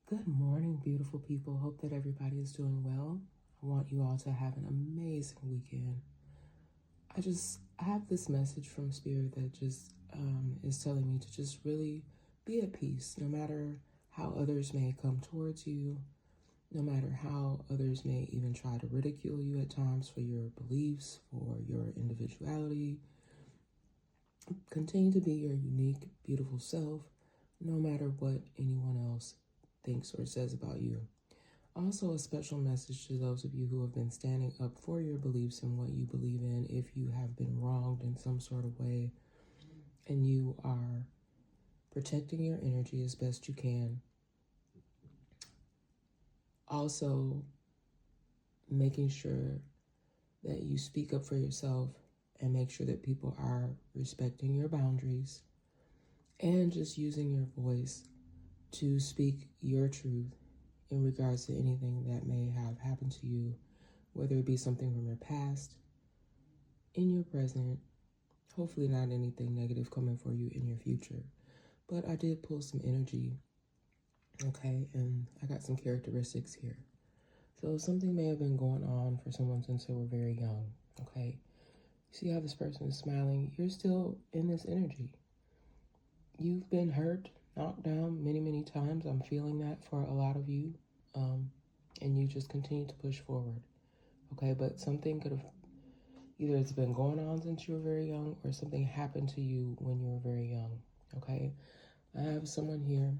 Good morning, beautiful people. Hope that everybody is doing well. I want you all to have an amazing weekend. I have this message from Spirit that just is telling me to just really be at peace, no matter how others may come towards you, no matter how others may even try to ridicule you at times for your beliefs, for your individuality. Continue to be your unique, beautiful self, no matter what anyone else thinks or says about you. Also, a special message to those of you who have been standing up for your beliefs and what you believe in. If you have been wronged in some sort of way and you are protecting your energy as best you can. Also, making sure that you speak up for yourself and make sure that people are respecting your boundaries and just using your voice to speak your truth in regards to anything that may have happened to you, whether it be something from your past, in your present, hopefully not anything negative coming for you in your future. But I did pull some energy, okay, and I got some characteristics here. So something may have been going on for someone since they were very young, okay? See how this person is smiling? You're still in this energy. You've been hurt, knocked down many, many times. I'm feeling that for a lot of you. And you just continue to push forward, okay? But something could have, either it's been going on since you were very young or something happened to you when you were very young, okay? I have someone here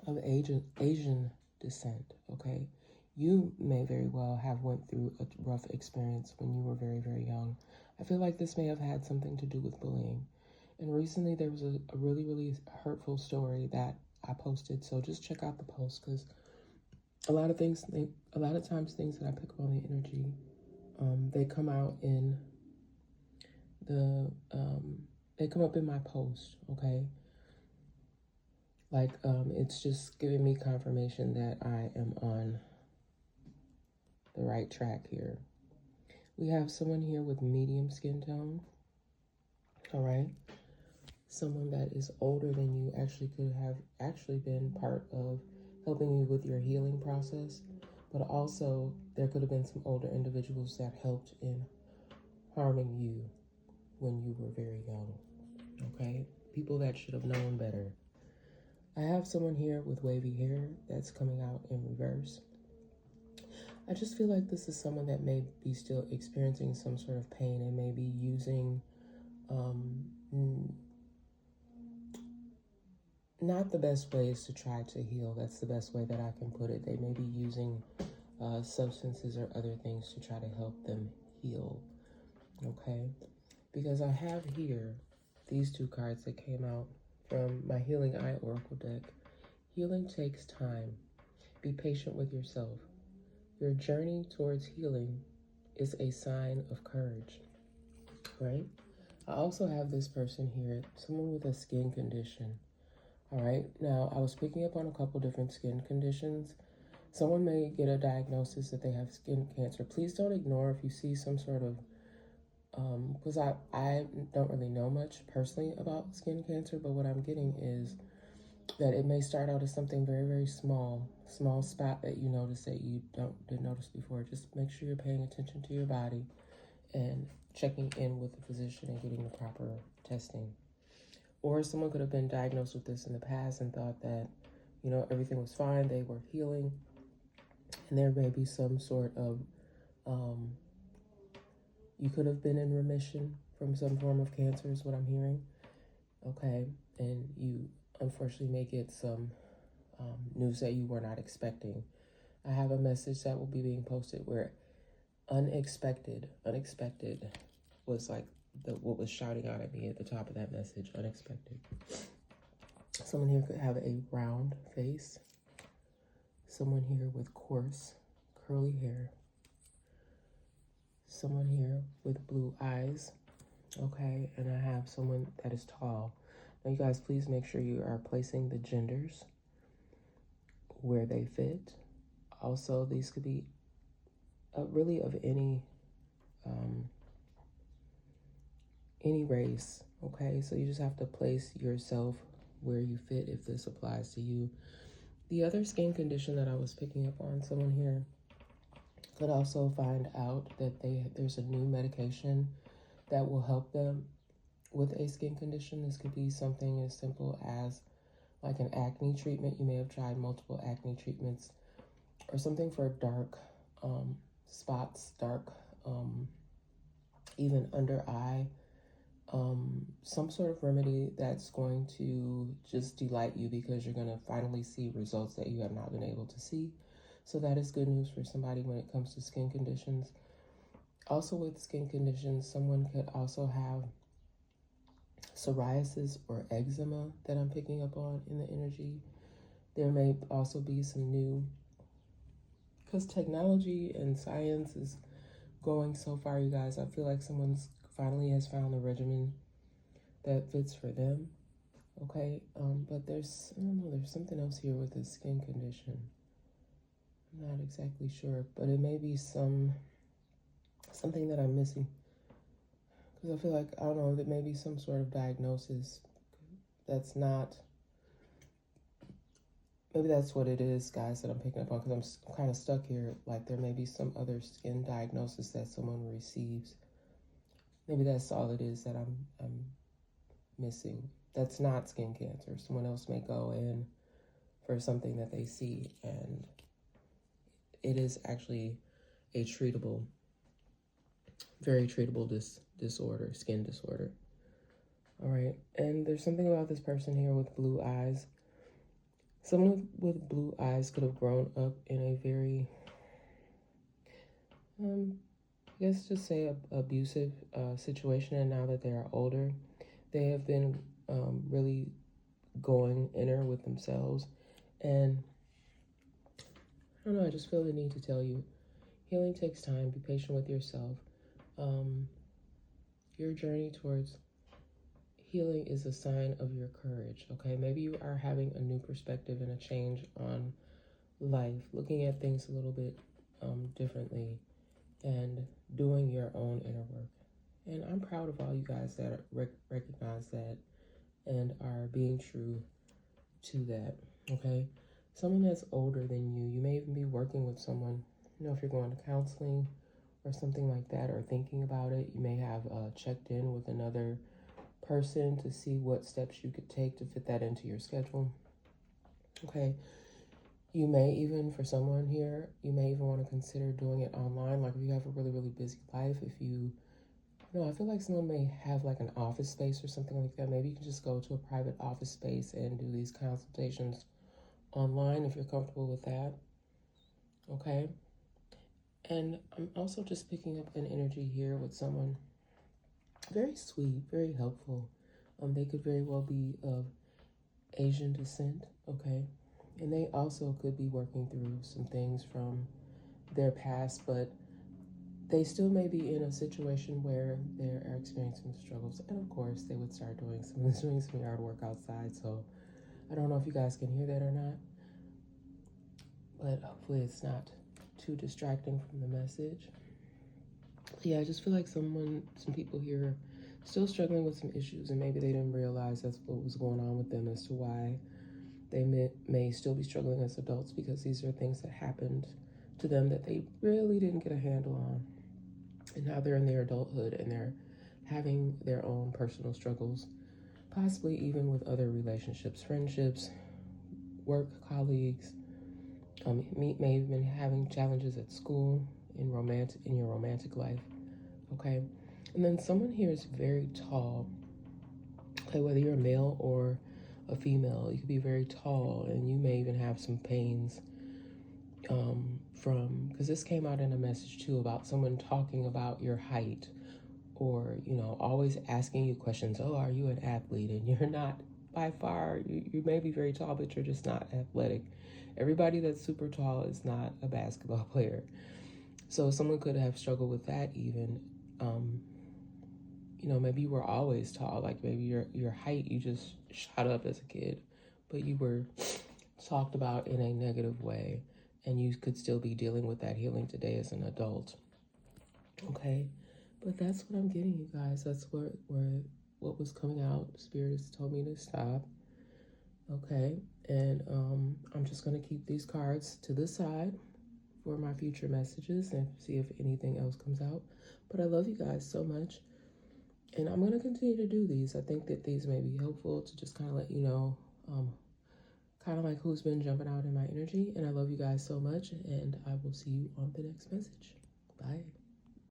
of Asian descent, okay? You may very well have went through a rough experience when you were very, very young. I feel like this may have had something to do with bullying. And recently there was a really, really hurtful story that I posted. So just check out the post, because a lot of times things that I pick up on the energy, they come out in they come up in my post, okay? Like, it's just giving me confirmation that I am on the right track here. We have someone here with medium skin tone, all right? Someone that is older than you actually could have actually been part of helping you with your healing process, but also there could have been some older individuals that helped in harming you when you were very young, okay? People that should have known better. I have someone here with wavy hair that's coming out in reverse. I just feel like this is someone that may be still experiencing some sort of pain and may be using not the best ways to try to heal. That's the best way that I can put it. They may be using substances or other things to try to help them heal, okay? Because I have here these two cards that came out from my Healing Eye Oracle deck. Healing takes time. Be patient with yourself. Your journey towards healing is a sign of courage, right? I also have this person here, someone with a skin condition. All right, now I was picking up on a couple different skin conditions. Someone may get a diagnosis that they have skin cancer. Please don't ignore if you see some sort of, because I don't really know much personally about skin cancer, but what I'm getting is that it may start out as something very, very small spot that you notice that you didn't notice before. Just make sure you're paying attention to your body and checking in with the physician and getting the proper testing. Or someone could have been diagnosed with this in the past and thought that, everything was fine, they were healing, and there may be some sort of, you could have been in remission from some form of cancer is what I'm hearing, okay? And you unfortunately may get some news that you were not expecting. I have a message that will be being posted where unexpected was like what was shouting out at me at the top of that message, unexpected. Someone here could have a round face. Someone here with coarse, curly hair. Someone here with blue eyes, okay? And I have someone that is tall. Now, you guys, please make sure you are placing the genders where they fit. Also, these could be really of any race, okay? So you just have to place yourself where you fit if this applies to you. The other skin condition that I was picking up on, someone here could also find out that there's a new medication that will help them with a skin condition. This could be something as simple as like an acne treatment. You may have tried multiple acne treatments, or something for dark spots, dark even under eye. Some sort of remedy that's going to just delight you because you're going to finally see results that you have not been able to see. So that is good news for somebody when it comes to skin conditions. Also with skin conditions, someone could also have psoriasis or eczema that I'm picking up on in the energy. There may also be some new, because technology and science is going so far, you guys. I feel like someone's finally has found the regimen that fits for them. Okay, but there's, I don't know, there's something else here with this skin condition. I'm not exactly sure, but it may be something that I'm missing. Because I feel like, I don't know, that may be some sort of diagnosis that's not, maybe that's what it is, guys, that I'm picking up on, because I'm kind of stuck here. Like there may be some other skin diagnosis that someone receives. Maybe that's all it is that I'm missing. That's not skin cancer. Someone else may go in for something that they see, and it is actually a treatable, very treatable disorder, skin disorder. All right, and there's something about this person here with blue eyes. Someone with blue eyes could have grown up in a very, I guess just say abusive situation, and now that they are older, they have been really going inner with themselves. And I don't know, I just feel the need to tell you, healing takes time. Be patient with yourself. Your journey towards healing is a sign of your courage, okay? Maybe you are having a new perspective and a change on life, looking at things a little bit differently, and doing your own inner work. And I'm proud of all you guys that recognize that and are being true to that, okay? Someone that's older than you, you may even be working with someone, you know, if you're going to counseling or something like that, or thinking about it, you may have checked in with another person to see what steps you could take to fit that into your schedule, okay? You may even, for someone here, you may even want to consider doing it online. Like if you have a really, really busy life, if you, I feel like someone may have like an office space or something like that. Maybe you can just go to a private office space and do these consultations online if you're comfortable with that, okay? And I'm also just picking up an energy here with someone very sweet, very helpful. They could very well be of Asian descent, okay? And they also could be working through some things from their past, but they still may be in a situation where they're experiencing struggles. And of course, they would start doing some yard work outside. So I don't know if you guys can hear that or not, but hopefully it's not too distracting from the message. Yeah, I just feel like some people here are still struggling with some issues, and maybe they didn't realize that's what was going on with them as to why they may still be struggling as adults, because these are things that happened to them that they really didn't get a handle on. And now they're in their adulthood and they're having their own personal struggles, possibly even with other relationships, friendships, work colleagues. May have been having challenges at school, in your romantic life, okay? And then someone here is very tall, okay? Whether you're a male or a female, you could be very tall, and you may even have some pains because this came out in a message too about someone talking about your height, or always asking you questions. Oh, are you an athlete? And you're not. By far, you may be very tall, but you're just not athletic. Everybody that's super tall is not a basketball player. So someone could have struggled with that even. Maybe you were always tall, like maybe your height, you just shot up as a kid, but you were talked about in a negative way, and you could still be dealing with that healing today as an adult, okay? But that's what I'm getting, you guys. That's what was coming out. Spirit has told me to stop, okay? And I'm just just going to keep these cards to the side for my future messages and see if anything else comes out. But I love you guys so much. And I'm going to continue to do these. I think that these may be helpful to just kind of let you know, kind of like who's been jumping out in my energy. And I love you guys so much. And I will see you on the next message. Bye.